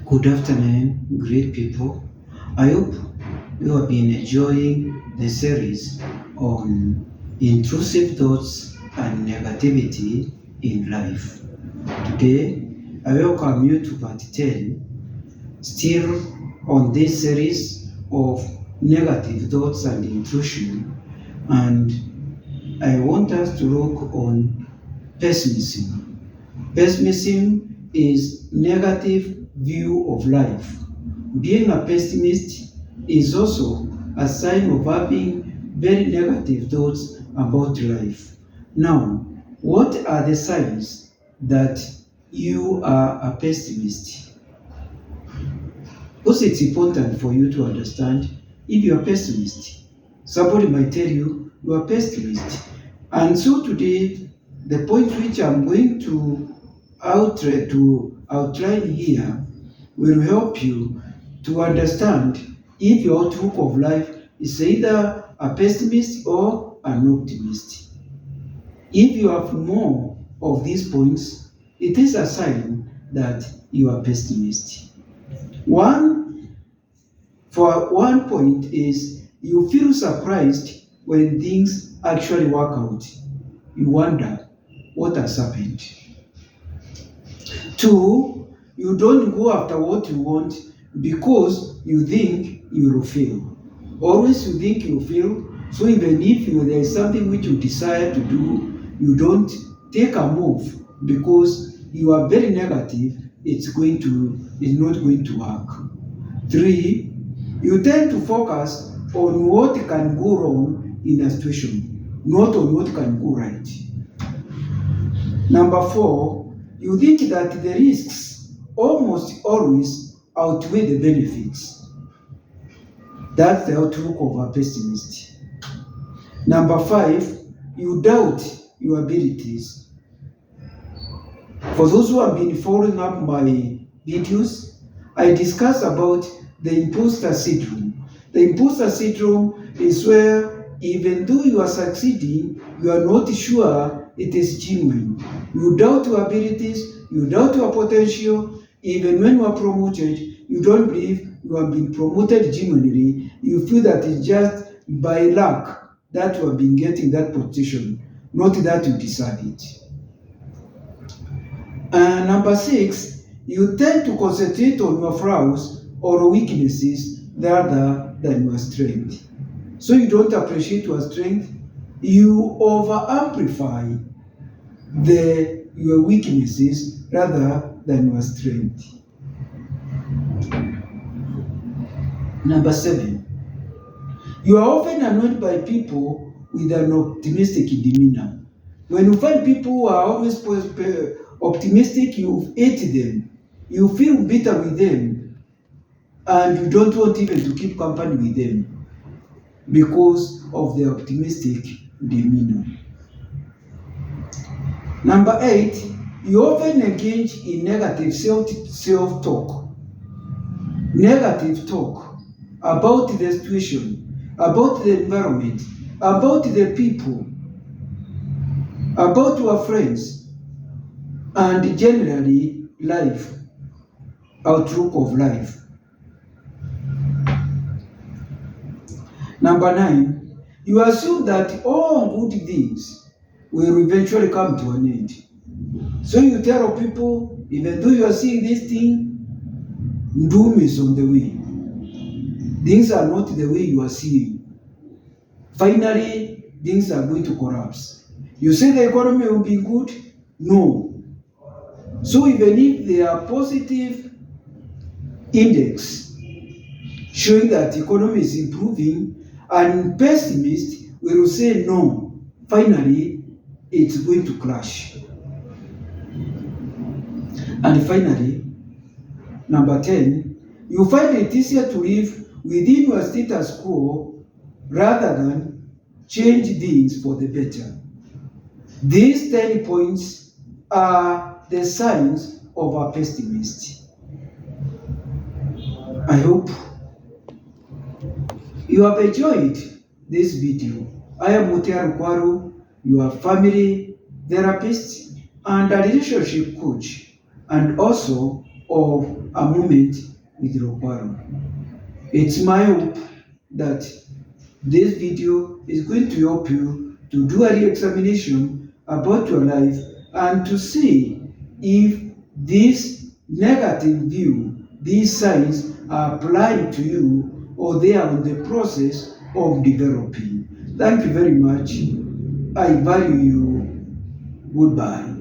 Good afternoon, great people. I hope you have been enjoying the series on intrusive thoughts and negativity in life. Today, I welcome you to part 10, still on this series of negative thoughts and intrusion. And I want us to look on pessimism. Pessimism is negative view of life. Being a pessimist is also a sign of having very negative thoughts about life. Now, what are the signs that you are a pessimist? Also, it's important for you to understand if you are a pessimist. Somebody might tell you you are a pessimist. And so today, the point which I'm going to outline here will help you to understand if your outlook of life is either a pessimist or an optimist. If you have more of these points, it is a sign that you are pessimist. One point is you feel surprised when things actually work out. You wonder what has happened. Two, you don't go after what you want because you think you will fail. Always you think you will fail, so even if there is something which you desire to do, you don't take a move because you are very negative, it's not going to work. Three, you tend to focus on what can go wrong in a situation, not on what can go right. Number four, you think that the risks almost always outweigh the benefits. That's the outlook of a pessimist. Number five, you doubt your abilities. For those who have been following up my videos, I discuss about the imposter syndrome. The imposter syndrome is where even though you are succeeding, you are not sure it is genuine. You doubt your abilities, you doubt your potential. Even when you are promoted, you don't believe you have been promoted genuinely. You feel that it's just by luck that you have been getting that position, not that you deserve it. And number six, you tend to concentrate on your flaws or weaknesses rather than your strength. So you don't appreciate your strength, you over-amplify your weaknesses rather than your strength. Number seven, you are often annoyed by people with an optimistic demeanor. When you find people who are always optimistic, you hate them. You feel bitter with them, and you don't want even to keep company with them because of their optimistic demeanor. Number eight, you often engage in negative self-talk. Negative talk about the situation, about the environment, about the people, about your friends, and generally life, outlook of life. Number nine, you assume that all good things will eventually come to an end. So you tell people, even though you are seeing this thing, doom is on the way. Things are not the way you are seeing. Finally, things are going to collapse. You say the economy will be good? No. So even if there are positive index showing that the economy is improving, and pessimists will say no. Finally, it's going to crash. And finally, number 10, you find it easier to live within your status quo rather than change things for the better. These 10 points are the signs of a pessimist. I hope you have enjoyed this video. I am Mutia Rukwaru, your family therapist and a relationship coach, and also of a moment with Rokwaro. It's my hope that this video is going to help you to do a re-examination about your life and to see if this negative view, these signs are applying to you or they are in the process of developing. Thank you very much. I value you. Goodbye.